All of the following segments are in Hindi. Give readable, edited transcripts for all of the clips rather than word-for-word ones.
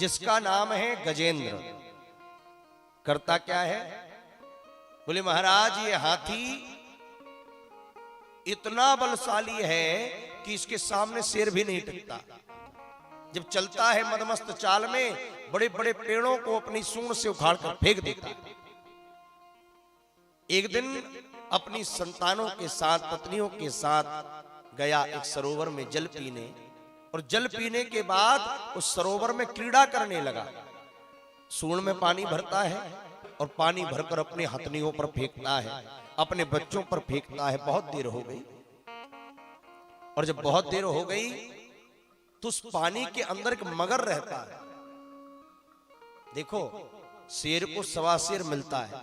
जिसका नाम है गजेंद्र। करता क्या है? बोले महाराज ये हाथी इतना बलशाली है कि इसके सामने शेर भी नहीं टिकता। जब चलता है मदमस्त चाल में बड़े बड़े पेड़ों को अपनी सूंड से उखाड़ कर फेंक देता है। एक दिन अपनी संतानों के साथ, पत्नियों के साथ गया एक सरोवर में जल पीने, और जल पीने के बाद उस सरोवर में क्रीड़ा करने लगा। सूंड में पानी भरता है और पानी भरकर अपनी हथनियों पर फेंकता है, अपने बच्चों पर फेंकता है। बहुत देर हो गई, और जब बहुत देर हो गई तो उस पानी के अंदर एक मगर रहता है। देखो, शेर को सवा शेर मिलता है।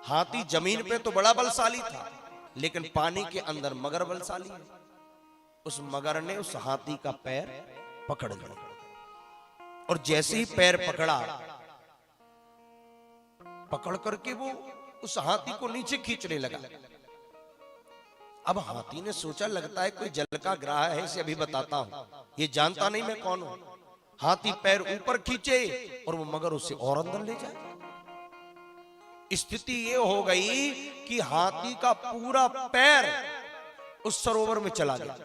हाथी जमीन पे तो बड़ा बलशाली था, लेकिन पानी के अंदर मगर बलशाली है। उस मगर ने उस हाथी का पैर पकड़ लिया, और जैसे ही पैर पकड़ करके वो उस हाथी को नीचे खींचने लगा। अब हाथी ने सोचा, लगता है कोई जल का ग्राह है, इसे अभी बताता हूं, ये जानता नहीं मैं कौन हूं। हाथी पैर ऊपर खींचे और वो मगर उसे और अंदर ले जाए। स्थिति ये हो गई कि हाथी का पूरा पैर उस सरोवर में चला गया,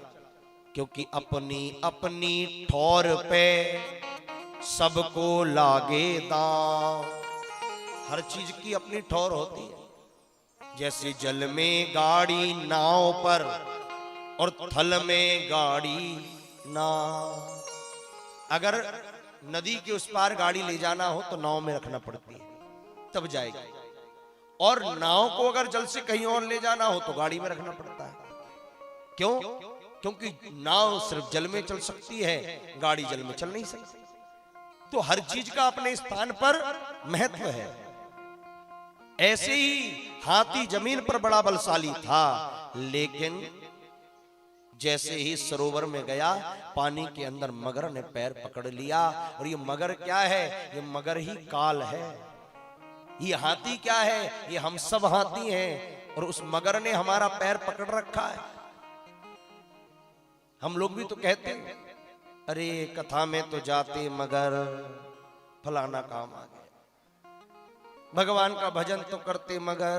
क्योंकि अपनी अपनी ठौर पे सबको लागे दांव। हर चीज की अपनी ठौर होती है। जैसे जल में गाड़ी नाव पर और थल में गाड़ी नाव। अगर नदी के उस पार गाड़ी ले जाना हो तो नाव में रखना पड़ती है, तब जाएगी। और नाव को अगर जल से कहीं और ले जाना हो तो गाड़ी में रखना पड़ता है। क्यों? क्योंकि नाव सिर्फ जल में चल सकती है, गाड़ी जल में चल नहीं सकती। तो हर चीज का अपने स्थान पर महत्व है। ऐसे ही हाथी जमीन पर बड़ा बलशाली था, लेकिन जैसे ही सरोवर में गया, पानी के अंदर मगर ने पैर पकड़ लिया। और ये मगर क्या है? ये मगर ही काल है। ये हाथी क्या है? ये हम सब हाथी हैं, और उस मगर ने हमारा पैर पकड़ रखा है। हम लोग भी तो कहते हैं, अरे कथा में तो जाते मगर फलाना काम आ गया, भगवान का भजन तो करते मगर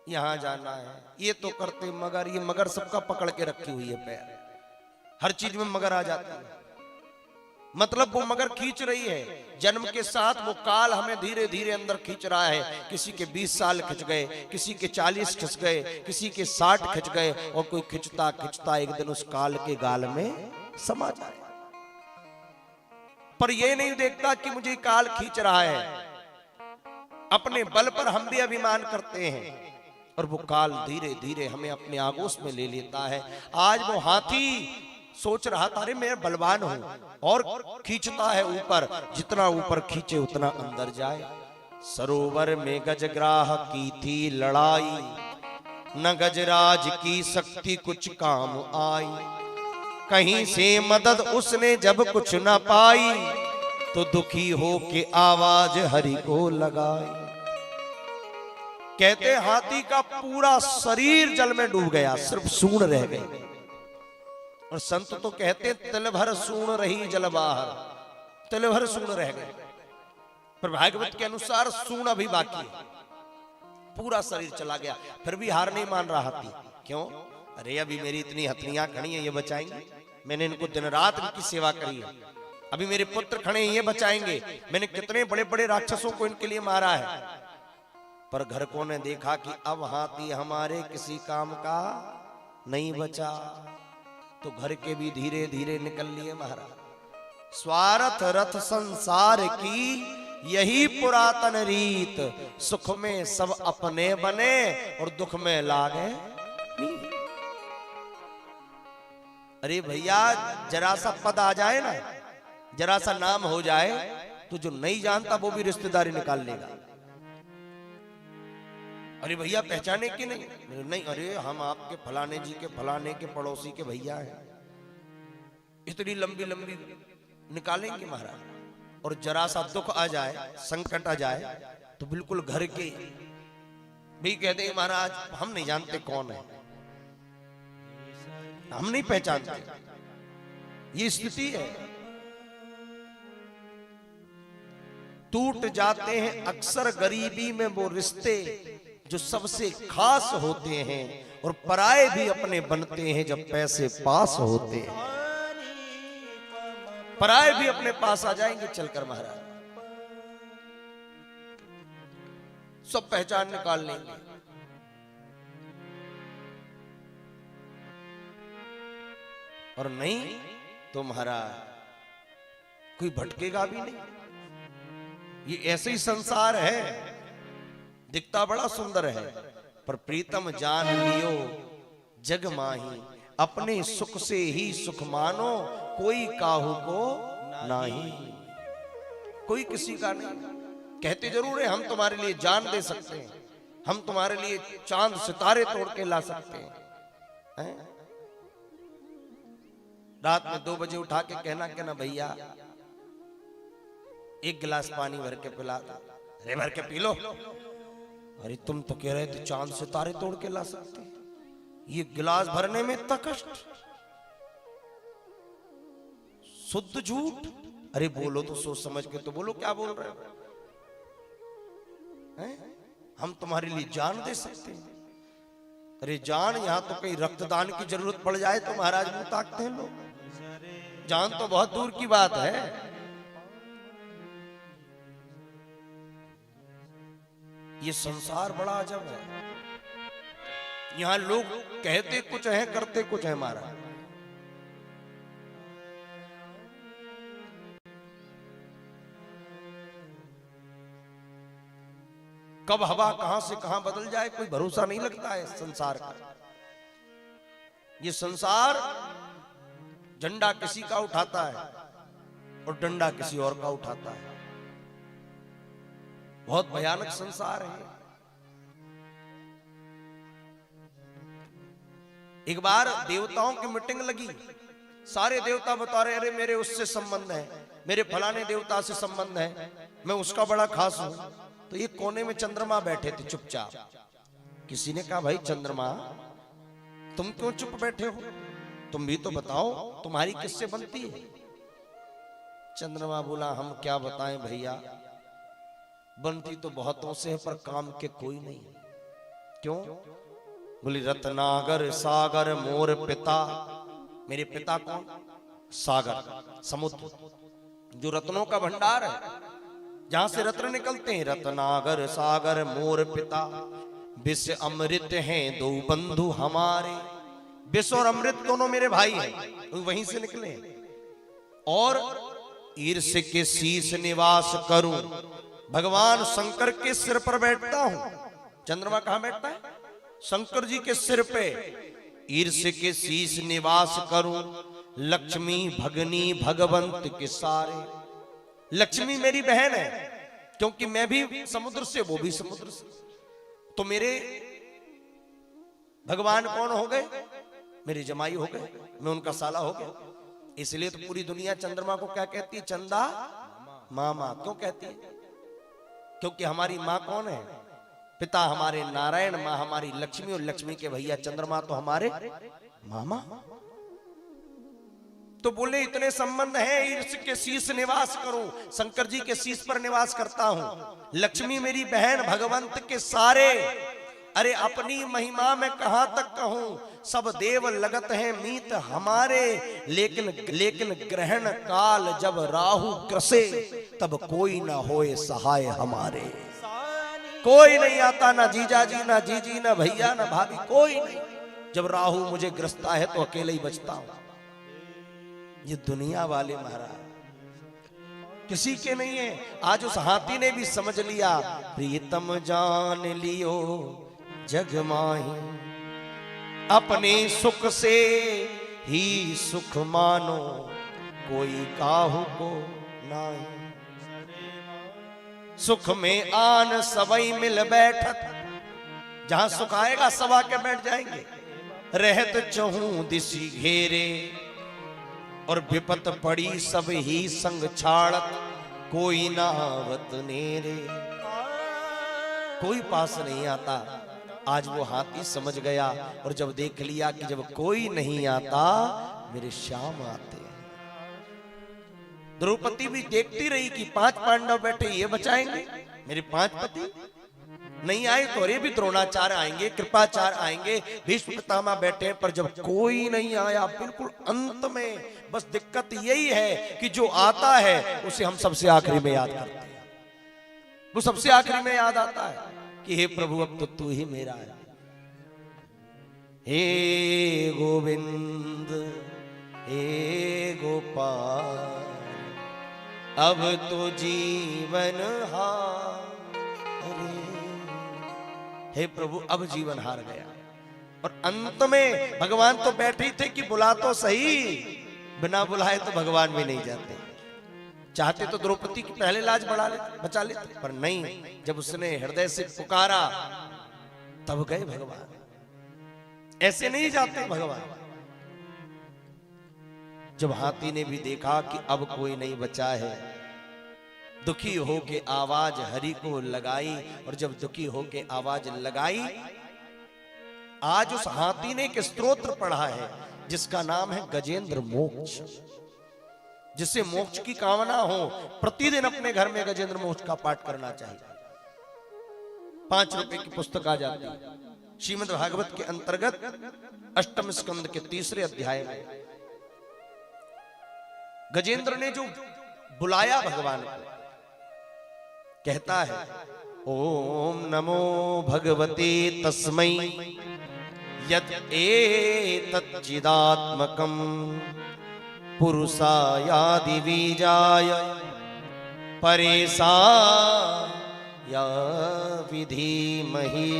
यहां जाना है, ये तो करते मगर। ये मगर सबका पकड़ के रखी हुई है पैर, हर चीज में मगर आ जाती है। मतलब वो मगर खींच रही है। जन्म के साथ वो काल हमें धीरे धीरे अंदर खींच रहा है। किसी के 20 साल खिंच गए, किसी के 40 खिंच गए, किसी के 60 खिंच गए, और कोई खिंचता खिंचता एक दिन उस काल के गाल में समा जाए। पर ये नहीं देखता कि मुझे काल खींच रहा है। अपने बल पर हम भी अभिमान करते हैं, और वो काल धीरे धीरे हमें अपने आगोश में ले लेता है। आज वो हाथी सोच रहा था, अरे मैं बलवान हूं, और खींचता है ऊपर। जितना ऊपर खींचे उतना अंदर जाए। सरोवर में गजग्राह की थी लड़ाई, न गजराज की शक्ति कुछ काम आई। कहीं से मदद उसने जब कुछ न पाई, तो दुखी हो के आवाज हरि को लगाई। कहते हाथी का पूरा शरीर जल में डूब गया, सिर्फ सूंड रह गई। और संत तो कहते तिल भर सूंड रही जल बाहर, तिल भर सूंड रह गए। पर भागवत के अनुसार सूंड अभी बाकी है, पूरा शरीर चला गया। फिर भी हार नहीं मान रहा हाथी। क्यों? अरे अभी मेरी इतनी हथनियां खड़ी हैं, ये बचाएंगे। मैंने इनको दिन रात इनकी सेवा करी है। अभी मेरे पुत्र खड़े हैं, ये बचाएंगे। मैंने कितने बड़े बड़े राक्षसों को इनके लिए मारा है। पर घरकों ने देखा कि अब हाथी हमारे किसी काम का नहीं बचा, तो घर के भी धीरे धीरे निकल लिए महाराज। स्वार्थ रथ संसार की यही पुरातन रीत, सुख में सब अपने बने और दुख में लागे। अरे भैया, जरा सा पद आ जाए ना, जरा सा नाम हो जाए, तो जो नहीं जानता वो भी रिश्तेदारी निकाल लेगा। अरे भैया पहचाने कि नहीं? नहीं, अरे हम आपके फलाने जी के फलाने के पड़ोसी के भैया हैं। इतनी लंबी लंबी निकालेंगे महाराज। और जरा सा दुख आ जाए, संकट आ जाए, तो बिल्कुल घर के भी कहते हैं महाराज हम नहीं जानते कौन है, हम नहीं पहचानते। ये स्थिति है। टूट जाते हैं अक्सर गरीबी में वो रिश्ते जो सबसे खास होते हैं, और पराए भी अपने बनते हैं जब पैसे पास होते हैं। पराए भी अपने पास आ जाएंगे चलकर महाराज, सब पहचान निकाल लेंगे। और नहीं तो महाराज कोई भटकेगा भी नहीं। ये ऐसे ही संसार है, दिखता बड़ा सुंदर है, पर प्रीतम जान लियो जग माही, अपने सुख से ही सुख मानो, कोई काहू को नहीं। कोई किसी का नहीं। कहते जरूर है हम तुम्हारे लिए जान दे सकते हैं, हम तुम्हारे लिए चांद सितारे तोड़ के ला सकते हैं? रात में 2 बजे उठा के कहना भैया एक गिलास पानी भर के पिला दो। अरे भर के पी लो। अरे तुम तो कह रहे थे चांद सितारे तोड़ के ला सकते, ये गिलास भरने में इतना कष्ट, शुद्ध झूठ। अरे बोलो तो सोच समझ के तो बोलो, क्या बोल रहे हो? हम तुम्हारे लिए जान दे सकते हैं। अरे जान, यहां तो कहीं रक्तदान की जरूरत पड़ जाए तो महाराज मुंह ताकते हैं लोग। जान तो बहुत दूर की बात है। ये संसार बड़ा अजब है। यहां लोग कहते कुछ है, करते कुछ है महाराज। कब हवा कहां से कहां बदल जाए कोई भरोसा नहीं लगता है संसार का। ये संसार झंडा किसी का उठाता है और डंडा किसी और का उठाता है। बहुत भयानक संसार है। एक बार देवताओं की मीटिंग लगी, सारे देवता बता रहे, अरे मेरे उससे संबंध है, मेरे फलाने देवता से संबंध है, मैं उसका बड़ा खास हूं। तो ये कोने में चंद्रमा बैठे थे चुपचाप। किसी ने कहा भाई चंद्रमा तुम क्यों चुप बैठे हो, तुम भी तो बताओ तुम्हारी किससे बनती है। चंद्रमा बोला हम क्या बताएं भैया, बनती तो बहुतों से है पर काम के कोई नहीं। क्यों? बोली रत्नागर सागर मोर पिता। मेरे पिता कौन? सागर, समुद्र, जो रत्नों का भंडार है, जहां से रत्न निकलते हैं। रत्नागर सागर मोर पिता, विष अमृत हैं 2 बंधु हमारे। विष और अमृत दोनों मेरे भाई हैं, वहीं से निकले। और ईर्ष्य के शीश निवास करूं, भगवान शंकर के सिर पर बैठता हूं। चंद्रमा कहां बैठता है? शंकर जी के सिर पे। ईर्ष्य के शीश निवास करूं, लक्ष्मी भगनी भगवंत के सारे। लक्ष्मी मेरी बहन है, क्योंकि मैं भी समुद्र से, वो भी समुद्र से। तो मेरे भगवान कौन हो गए? मेरे जमाई हो गए, मैं उनका साला हो गया। इसलिए तो पूरी दुनिया चंद्रमा को क्या कहती है? चंदा मामा। क्यों कहती है? क्योंकि हमारी माँ कौन है? पिता हमारे नारायण, माँ हमारी लक्ष्मी, और लक्ष्मी के भैया चंद्रमा तो हमारे मामा। तो बोले इतने संबंध हैं, ईर्ष्य के शीश निवास करूं, शंकर जी के शीश पर निवास करता हूं। लक्ष्मी मेरी बहन, भगवंत के सारे। अरे अपनी महिमा में कहां तक कहूं, सब देव लगत हैं मीत हमारे। लेकिन ग्रहण काल जब राहु ग्रसे, तब कोई ना होए सहाय हमारे। कोई नहीं आता, ना जीजा जी, ना जीजी, ना भैया, ना भाभी, कोई नहीं। जब राहु मुझे ग्रसता है तो अकेले ही बचता हूं। ये दुनिया वाले महाराज किसी के नहीं है। आज उस हाथी ने भी समझ लिया, प्रीतम जान लियो जग माही, अपने सुख से ही सुख मानो, कोई काहू को नहीं। सुख में आन सबई मिल बैठत, जहां सुख आएगा सब आके बैठ जाएंगे। रहत चहूं दिशी घेरे, और विपत पड़ी सब ही संग छाड़त, कोई ना आवत नेरे। कोई पास नहीं आता। आज वो हाथी समझ गया, और जब देख लिया कि जब कोई नहीं आता, मेरे श्याम आते हैं। द्रौपदी भी देखती रही कि 5 पांडव बैठे, ये बचाएंगे मेरे 5 पति, नहीं आए तो अरे भी द्रोणाचार्य आएंगे, कृपाचार्य आएंगे, भीष्म पितामह बैठे, पर जब कोई नहीं आया, बिल्कुल अंत में बस दिक्कत यही है कि जो आता है उसे हम सबसे आखिरी में याद करते हैं। वो सबसे आखिरी में याद आता है कि हे प्रभु अब तो तू ही मेरा है। हे गोविंद हे गोपाल अब तो जीवन हारे, हे प्रभु अब जीवन हार गया। और अंत में भगवान तो बैठे थे कि बुला तो सही, बिना बुलाए तो भगवान भी नहीं जाते। चाहते तो द्रौपदी की पहले लाज बचा लेते, पर नहीं, जब उसने हृदय से पुकारा तब गए भगवान। ऐसे नहीं जाते भगवान। जब हाथी ने भी देखा कि अब कोई नहीं बचा है, दुखी होके आवाज हरि को लगाई, और जब दुखी होके आवाज लगाई, आज उस हाथी ने एक स्तोत्र पढ़ा है जिसका नाम है गजेंद्र मोक्ष। जिसे मोक्ष की कामना हो, प्रतिदिन अपने घर में गजेंद्र मोक्ष का पाठ करना चाहिए। 5 रुपए की पुस्तक आ जाती है। श्रीमद् भागवत के अंतर्गत अष्टम स्कंद के 3रे अध्याय में गजेंद्र ने जो बुलाया भगवान को, कहता है ओम नमो भगवते तस्मै यत् एतत् चिदात्मकं पुरुषायादि बीजाय परेशा या विधीमहि।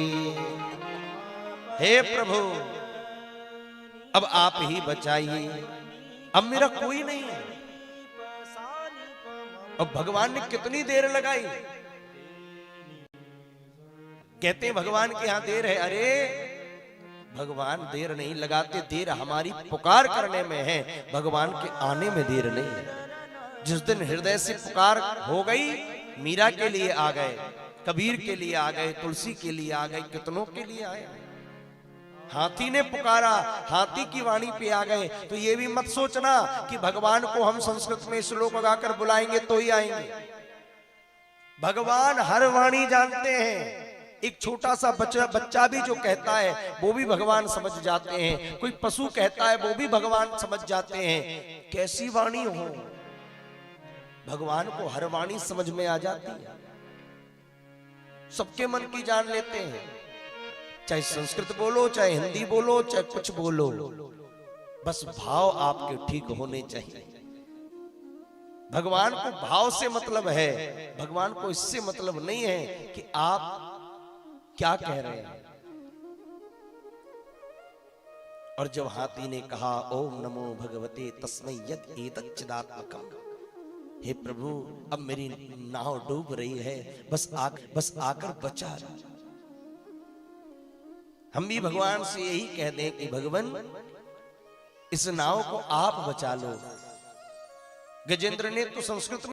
हे प्रभु अब आप ही बचाइए, अब मेरा कोई नहीं है। अब भगवान ने कितनी देर लगाई। कहते हैं भगवान के यहां देर है, अरे भगवान देर नहीं लगाते, देर हमारी पुकार करने में है, भगवान के आने में देर नहीं है। जिस दिन हृदय से पुकार हो गई, मीरा के लिए आ गए, कबीर के लिए आ गए, तुलसी के लिए आ गए, कितनों के लिए आए। हाथी ने पुकारा, हाथी की वाणी पे आ गए। तो ये भी मत सोचना कि भगवान को हम संस्कृत में श्लोक गाकर बुलाएंगे तो ही आएंगे। भगवान हर वाणी जानते हैं। एक छोटा सा बच्चा भी जो कहता है वो भी भगवान समझ जाते हैं। कोई पशु कहता है वो भी भगवान समझ जाते हैं। कैसी वाणी हो, भगवान को हर वाणी समझ में आ जाती है। सबके मन की जान लेते हैं। चाहे संस्कृत बोलो, चाहे हिंदी बोलो, चाहे कुछ बोलो, बस भाव आपके ठीक होने चाहिए। भगवान को भाव से मतलब है, भगवान को इससे मतलब नहीं है कि आप क्या कह रहे हैं। और जब हाथी ने कहा ओम नमो भगवते तस्मै यत् एतत् चिदात्मकम्, हे प्रभु अब मेरी नाव डूब रही है, बस आकर बचा। हम भी भगवान से यही कह दें कि भगवान इस नाव को आप बचा लो। गजेंद्र ने तो संस्कृत